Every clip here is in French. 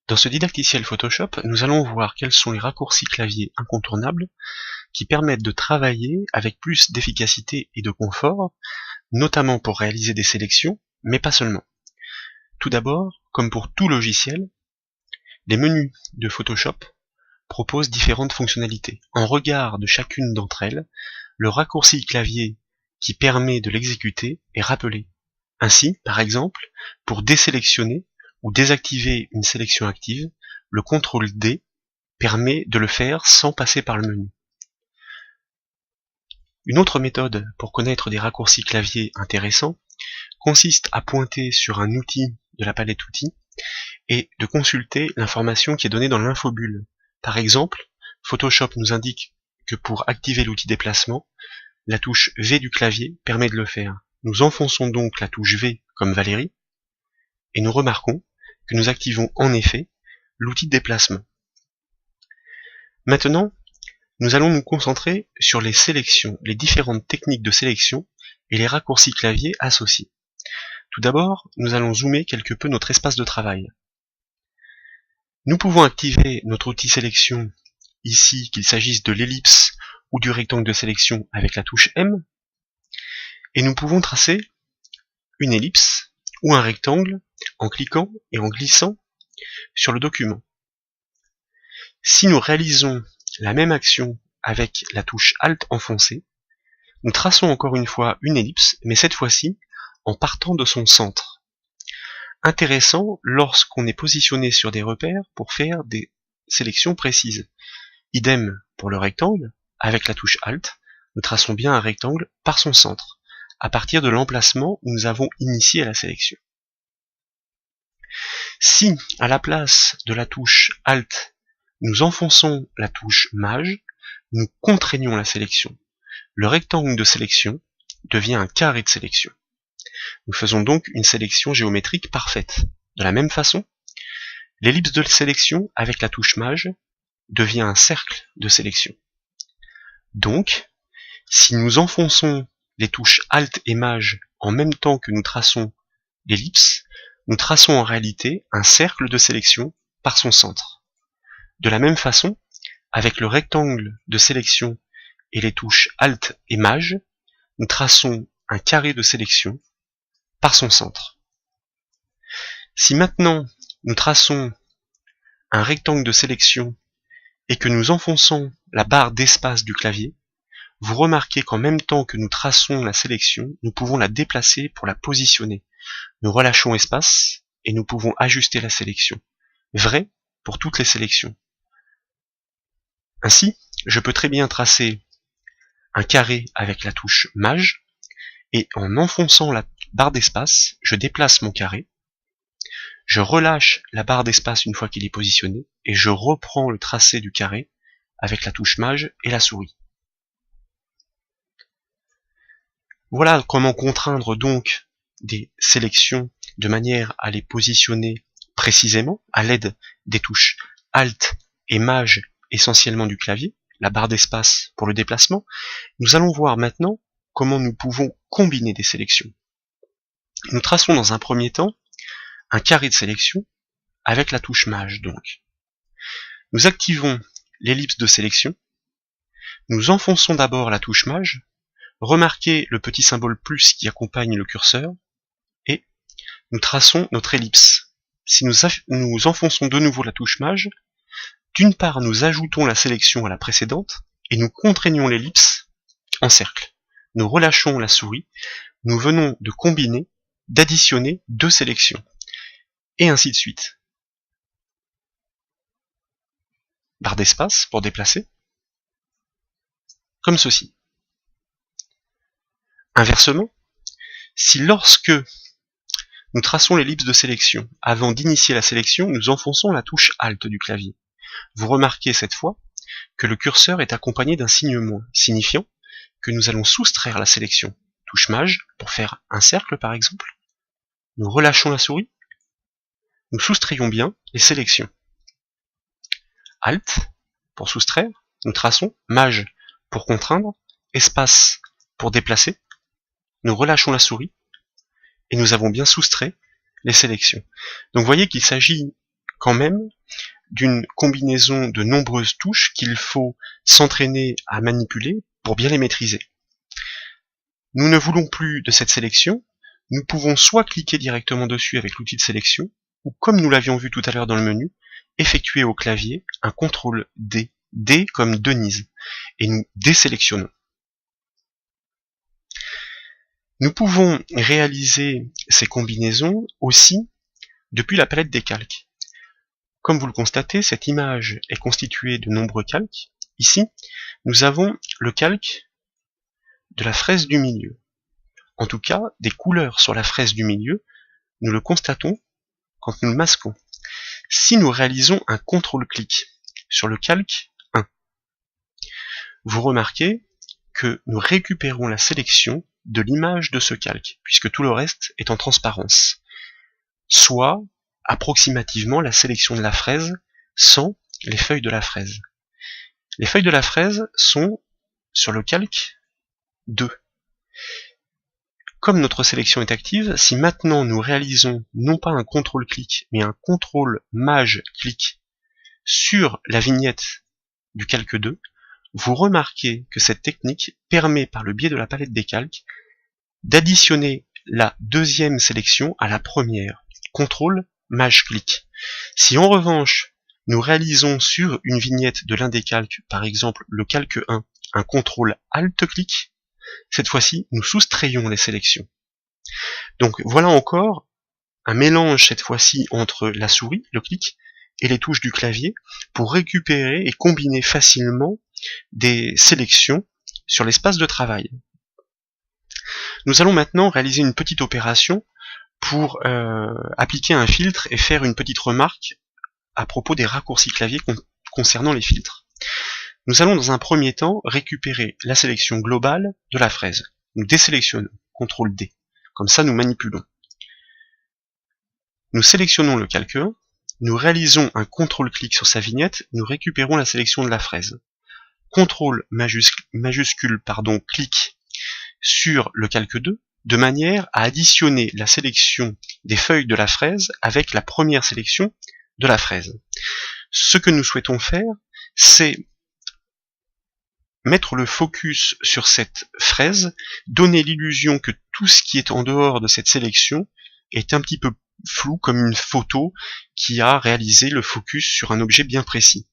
Dans ce didacticiel Photoshop, nous allons voir quels sont les raccourcis clavier incontournables qui permettent de travailler avec plus d'efficacité et de confort, notamment pour réaliser des sélections, mais pas seulement. Tout d'abord, comme pour tout logiciel, les menus de Photoshop proposent différentes fonctionnalités. En regard de chacune d'entre elles, le raccourci clavier qui permet de l'exécuter est rappelé. Ainsi, par exemple, pour désélectionner ou désactiver une sélection active, le CTRL D permet de le faire sans passer par le menu. Une autre méthode pour connaître des raccourcis clavier intéressants consiste à pointer sur un outil de la palette outils et de consulter l'information qui est donnée dans l'infobulle. Par exemple, Photoshop nous indique que pour activer l'outil déplacement, la touche V du clavier permet de le faire. Nous enfonçons donc la touche V comme Valérie et nous remarquons que nous activons en effet l'outil de déplacement. Maintenant, nous allons nous concentrer sur les sélections, les différentes techniques de sélection et les raccourcis clavier associés. Tout d'abord, nous allons zoomer quelque peu notre espace de travail. Nous pouvons activer notre outil sélection ici, qu'il s'agisse de l'ellipse ou du rectangle de sélection avec la touche M, et nous pouvons tracer une ellipse ou un rectangle en cliquant et en glissant sur le document. Si nous réalisons la même action avec la touche Alt enfoncée, nous traçons encore une fois une ellipse, mais cette fois-ci en partant de son centre. Intéressant lorsqu'on est positionné sur des repères pour faire des sélections précises. Idem pour le rectangle, avec la touche Alt, nous traçons bien un rectangle par son centre, à partir de l'emplacement où nous avons initié la sélection. Si, à la place de la touche Alt, nous enfonçons la touche Maj, nous contraignons la sélection. Le rectangle de sélection devient un carré de sélection. Nous faisons donc une sélection géométrique parfaite. De la même façon, l'ellipse de sélection avec la touche Maj devient un cercle de sélection. Donc, si nous enfonçons les touches Alt et Maj en même temps que nous traçons l'ellipse, nous traçons en réalité un cercle de sélection par son centre. De la même façon, avec le rectangle de sélection et les touches Alt et Maj, nous traçons un carré de sélection par son centre. Si maintenant nous traçons un rectangle de sélection et que nous enfonçons la barre d'espace du clavier, vous remarquez qu'en même temps que nous traçons la sélection, nous pouvons la déplacer pour la positionner. Nous relâchons espace et nous pouvons ajuster la sélection. Vrai pour toutes les sélections. Ainsi, je peux très bien tracer un carré avec la touche Maj, et en enfonçant la barre d'espace, je déplace mon carré, je relâche la barre d'espace une fois qu'il est positionné, et je reprends le tracé du carré avec la touche Maj et la souris. Voilà comment contraindre donc des sélections de manière à les positionner précisément à l'aide des touches Alt et Maj essentiellement du clavier, la barre d'espace pour le déplacement. Nous allons voir maintenant comment nous pouvons combiner des sélections. Nous traçons dans un premier temps un carré de sélection avec la touche Maj donc. Nous activons l'ellipse de sélection, nous enfonçons d'abord la touche Maj, remarquez le petit symbole plus qui accompagne le curseur, et nous traçons notre ellipse. Si nous enfonçons de nouveau la touche Maj, d'une part nous ajoutons la sélection à la précédente, et nous contraignons l'ellipse en cercle. Nous relâchons la souris, nous venons de combiner, d'additionner deux sélections, et ainsi de suite. Barre d'espace pour déplacer, comme ceci. Inversement, si lorsque nous traçons l'ellipse de sélection, avant d'initier la sélection, nous enfonçons la touche Alt du clavier, vous remarquez cette fois que le curseur est accompagné d'un signe moins, signifiant que nous allons soustraire la sélection. Touche Maj pour faire un cercle par exemple. Nous relâchons la souris. Nous soustrayons bien les sélections. Alt pour soustraire. Nous traçons. Maj pour contraindre. Espace pour déplacer. Nous relâchons la souris. Et nous avons bien soustrait les sélections. Donc vous voyez qu'il s'agit quand même d'une combinaison de nombreuses touches qu'il faut s'entraîner à manipuler pour bien les maîtriser. Nous ne voulons plus de cette sélection, nous pouvons soit cliquer directement dessus avec l'outil de sélection, ou comme nous l'avions vu tout à l'heure dans le menu, effectuer au clavier un CTRL D, D comme Denise, et nous désélectionnons. Nous pouvons réaliser ces combinaisons aussi depuis la palette des calques. Comme vous le constatez, cette image est constituée de nombreux calques. Ici, nous avons le calque de la fraise du milieu. En tout cas, des couleurs sur la fraise du milieu, nous le constatons quand nous le masquons. Si nous réalisons un CTRL-clic sur le calque 1, vous remarquez que nous récupérons la sélection de l'image de ce calque, puisque tout le reste est en transparence, soit approximativement la sélection de la fraise sans les feuilles de la fraise. Les feuilles de la fraise sont sur le calque 2. Comme notre sélection est active, si maintenant nous réalisons non pas un CTRL-clic, mais un CTRL-MAJ-clic sur la vignette du calque 2, vous remarquez que cette technique permet, par le biais de la palette des calques, d'additionner la deuxième sélection à la première, CTRL-MAJ-clic. Si en revanche, nous réalisons sur une vignette de l'un des calques, par exemple le calque 1, un CTRL-ALT-clic, cette fois-ci, nous soustrayons les sélections. Donc voilà encore un mélange cette fois-ci entre la souris, le clic, et les touches du clavier pour récupérer et combiner facilement des sélections sur l'espace de travail. Nous allons maintenant réaliser une petite opération pour appliquer un filtre et faire une petite remarque à propos des raccourcis clavier concernant les filtres. Nous allons dans un premier temps récupérer la sélection globale de la fraise. Nous désélectionnons, CTRL D. Comme ça, nous manipulons. Nous sélectionnons le calque 1, nous réalisons un CTRL-clic sur sa vignette, nous récupérons la sélection de la fraise. CTRL majuscule, clic sur le calque 2, de manière à additionner la sélection des feuilles de la fraise avec la première sélection de la fraise. Ce que nous souhaitons faire, c'est mettre le focus sur cette fraise, donner l'illusion que tout ce qui est en dehors de cette sélection est un petit peu flou, comme une photo qui a réalisé le focus sur un objet bien précis.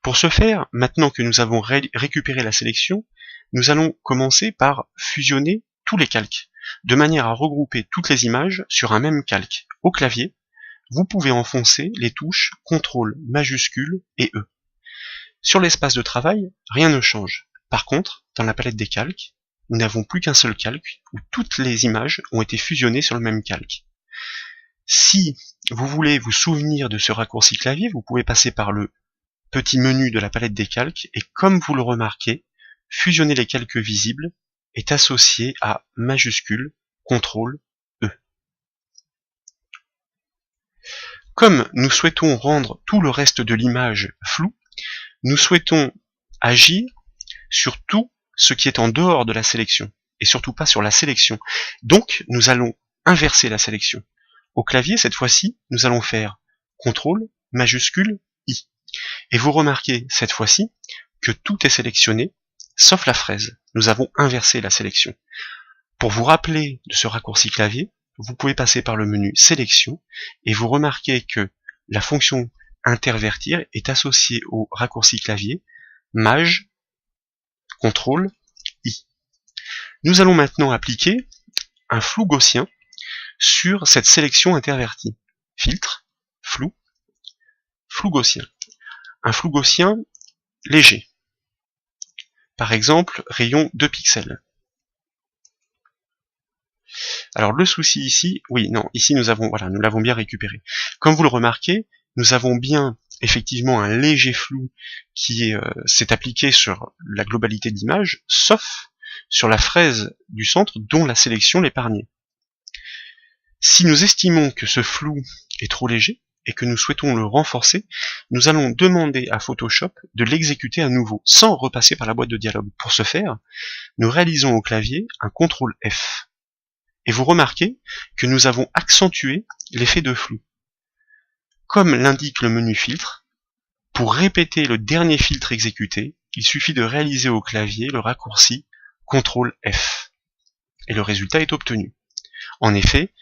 Pour ce faire, maintenant que nous avons récupéré la sélection, nous allons commencer par fusionner tous les calques, de manière à regrouper toutes les images sur un même calque. Au clavier, vous pouvez enfoncer les touches CTRL majuscule et E. Sur l'espace de travail, rien ne change. Par contre, dans la palette des calques, nous n'avons plus qu'un seul calque où toutes les images ont été fusionnées sur le même calque. Si vous voulez vous souvenir de ce raccourci clavier, vous pouvez passer par le petit menu de la palette des calques et comme vous le remarquez, fusionner les calques visibles est associé à majuscule CTRL E. Comme nous souhaitons rendre tout le reste de l'image flou, nous souhaitons agir sur tout ce qui est en dehors de la sélection, et surtout pas sur la sélection. Donc, nous allons inverser la sélection. Au clavier, cette fois-ci, nous allons faire CTRL majuscule I. Et vous remarquez, cette fois-ci, que tout est sélectionné, sauf la fraise. Nous avons inversé la sélection. Pour vous rappeler de ce raccourci clavier, vous pouvez passer par le menu Sélection, et vous remarquez que la fonction intervertir est associé au raccourci clavier MAJ CTRL I. Nous allons maintenant appliquer un flou gaussien sur cette sélection intervertie. Filtre, flou, flou gaussien. Un flou gaussien léger. Par exemple, rayon 2 pixels. Alors le souci ici, ici nous l'avons bien récupéré. Comme vous le remarquez, nous avons bien effectivement un léger flou qui s'est appliqué sur la globalité de l'image, sauf sur la fraise du centre dont la sélection l'épargnait. Si nous estimons que ce flou est trop léger et que nous souhaitons le renforcer, nous allons demander à Photoshop de l'exécuter à nouveau, sans repasser par la boîte de dialogue. Pour ce faire, nous réalisons au clavier un CTRL F. Et vous remarquez que nous avons accentué l'effet de flou. Comme l'indique le menu filtre, pour répéter le dernier filtre exécuté, il suffit de réaliser au clavier le raccourci CTRL F. Et le résultat est obtenu. En effet,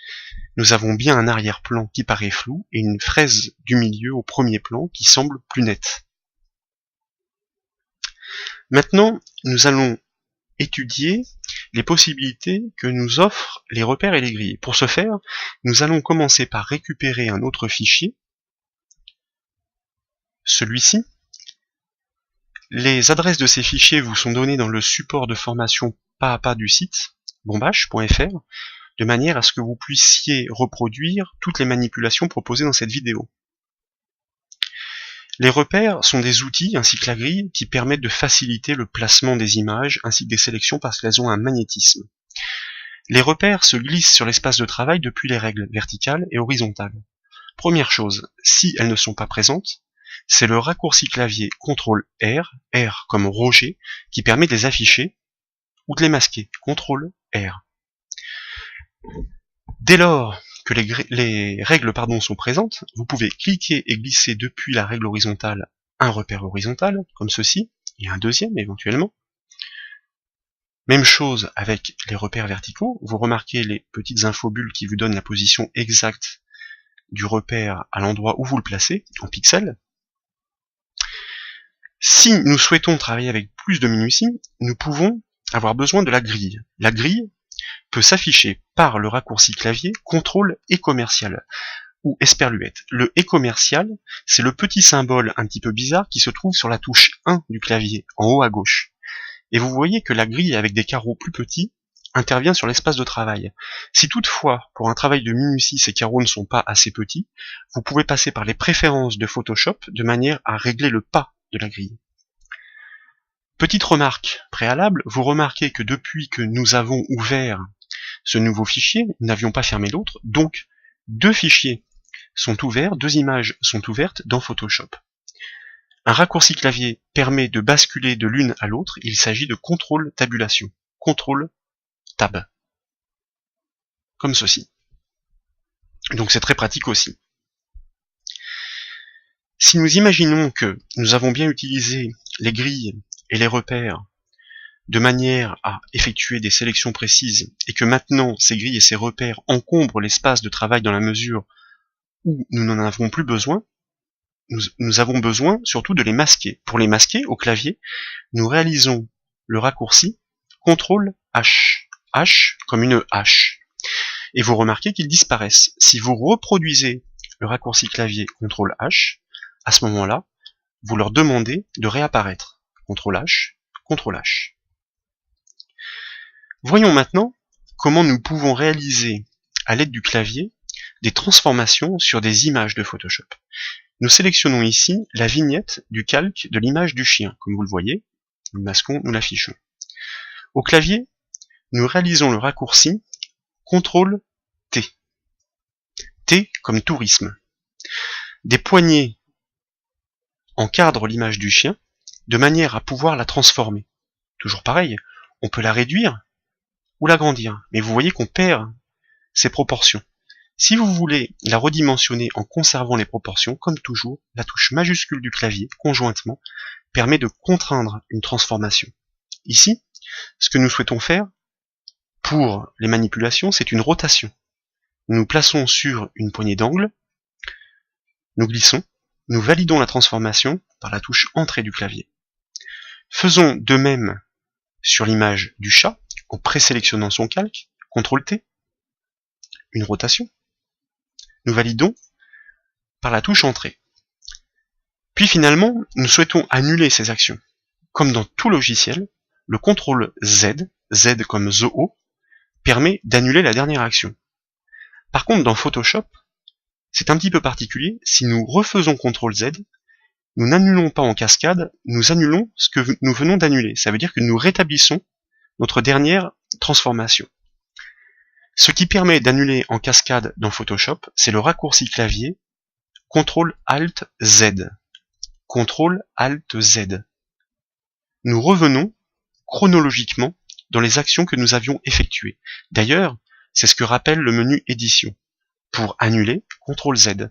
nous avons bien un arrière-plan qui paraît flou et une fraise du milieu au premier plan qui semble plus nette. Maintenant, nous allons étudier les possibilités que nous offrent les repères et les grilles. Pour ce faire, nous allons commencer par récupérer un autre fichier, celui-ci. Les adresses de ces fichiers vous sont données dans le support de formation pas à pas du site, bombache.fr, de manière à ce que vous puissiez reproduire toutes les manipulations proposées dans cette vidéo. Les repères sont des outils, ainsi que la grille, qui permettent de faciliter le placement des images, ainsi que des sélections parce qu'elles ont un magnétisme. Les repères se glissent sur l'espace de travail depuis les règles verticales et horizontales. Première chose, si elles ne sont pas présentes, c'est le raccourci clavier CTRL-R, R comme Roger, qui permet de les afficher ou de les masquer, CTRL-R. Dès lors que les règles sont présentes, vous pouvez cliquer et glisser depuis la règle horizontale un repère horizontal, comme ceci, et un deuxième éventuellement. Même chose avec les repères verticaux, vous remarquez les petites infobulles qui vous donnent la position exacte du repère à l'endroit où vous le placez, en pixels. Si nous souhaitons travailler avec plus de minutie, nous pouvons avoir besoin de la grille. La grille peut s'afficher par le raccourci clavier CTRL et commercial, ou esperluette. Le et commercial, c'est le petit symbole un petit peu bizarre qui se trouve sur la touche 1 du clavier, en haut à gauche. Et vous voyez que la grille avec des carreaux plus petits intervient sur l'espace de travail. Si toutefois, pour un travail de minutie, ces carreaux ne sont pas assez petits, vous pouvez passer par les préférences de Photoshop de manière à régler le pas de la grille. Petite remarque préalable, vous remarquez que depuis que nous avons ouvert ce nouveau fichier, nous n'avions pas fermé l'autre, donc deux fichiers sont ouverts, deux images sont ouvertes dans Photoshop. Un raccourci clavier permet de basculer de l'une à l'autre, il s'agit de contrôle tabulation, contrôle tab, comme ceci. Donc c'est très pratique aussi. Si nous imaginons que nous avons bien utilisé les grilles et les repères de manière à effectuer des sélections précises, et que maintenant ces grilles et ces repères encombrent l'espace de travail dans la mesure où nous n'en avons plus besoin, nous avons besoin surtout de les masquer. Pour les masquer au clavier, nous réalisons le raccourci CTRL-H, H comme une hache. Et vous remarquez qu'ils disparaissent. Si vous reproduisez le raccourci clavier CTRL-H, à ce moment-là, vous leur demandez de réapparaître. CTRL-H, CTRL-H. Voyons maintenant comment nous pouvons réaliser, à l'aide du clavier, des transformations sur des images de Photoshop. Nous sélectionnons ici la vignette du calque de l'image du chien. Comme vous le voyez, nous le masquons, nous l'affichons. Au clavier, nous réalisons le raccourci CTRL-T. T comme tourisme. Des poignées encadrent l'image du chien de manière à pouvoir la transformer. Toujours pareil, on peut la réduire ou l'agrandir, mais vous voyez qu'on perd ses proportions. Si vous voulez la redimensionner en conservant les proportions, comme toujours, la touche majuscule du clavier, conjointement, permet de contraindre une transformation. Ici, ce que nous souhaitons faire pour les manipulations, c'est une rotation. Nous nous plaçons sur une poignée d'angle, nous glissons, nous validons la transformation par la touche Entrée du clavier. Faisons de même sur l'image du chat, en présélectionnant son calque, CTRL-T, une rotation. Nous validons par la touche Entrée. Puis finalement, nous souhaitons annuler ces actions. Comme dans tout logiciel, le CTRL-Z, Z comme ZO, permet d'annuler la dernière action. Par contre, dans Photoshop, c'est un petit peu particulier. Si nous refaisons CTRL-Z, nous n'annulons pas en cascade, nous annulons ce que nous venons d'annuler. Ça veut dire que nous rétablissons notre dernière transformation. Ce qui permet d'annuler en cascade dans Photoshop, c'est le raccourci clavier CTRL-ALT-Z. CTRL-ALT-Z. Nous revenons chronologiquement dans les actions que nous avions effectuées. D'ailleurs, c'est ce que rappelle le menu édition. Pour annuler, CTRL-Z.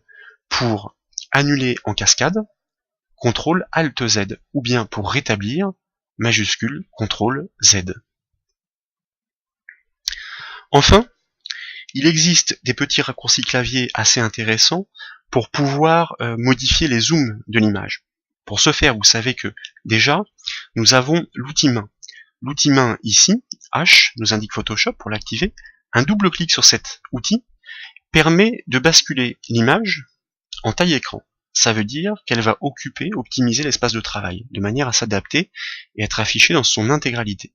Pour annuler en cascade, CTRL ALT Z, ou bien pour rétablir, majuscule CTRL Z. Enfin, il existe des petits raccourcis clavier assez intéressants pour pouvoir modifier les zooms de l'image. Pour ce faire, vous savez que déjà, nous avons l'outil main. L'outil main ici, H, nous indique Photoshop pour l'activer. Un double clic sur cet outil permet de basculer l'image en taille écran. Ça veut dire qu'elle va optimiser l'espace de travail, de manière à s'adapter et être affichée dans son intégralité.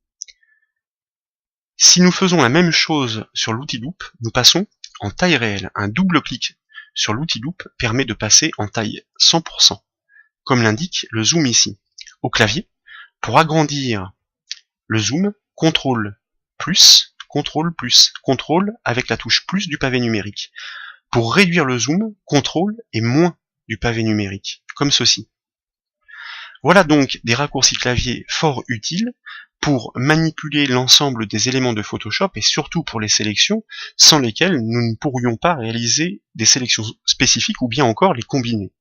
Si nous faisons la même chose sur l'outil loupe, nous passons en taille réelle. Un double clic sur l'outil loupe permet de passer en taille 100%, comme l'indique le zoom ici. Au clavier, pour agrandir le zoom, CTRL plus, CTRL plus, CTRL avec la touche plus du pavé numérique. Pour réduire le zoom, CTRL et moins du pavé numérique, comme ceci. Voilà donc des raccourcis clavier fort utiles pour manipuler l'ensemble des éléments de Photoshop et surtout pour les sélections, sans lesquelles nous ne pourrions pas réaliser des sélections spécifiques ou bien encore les combiner.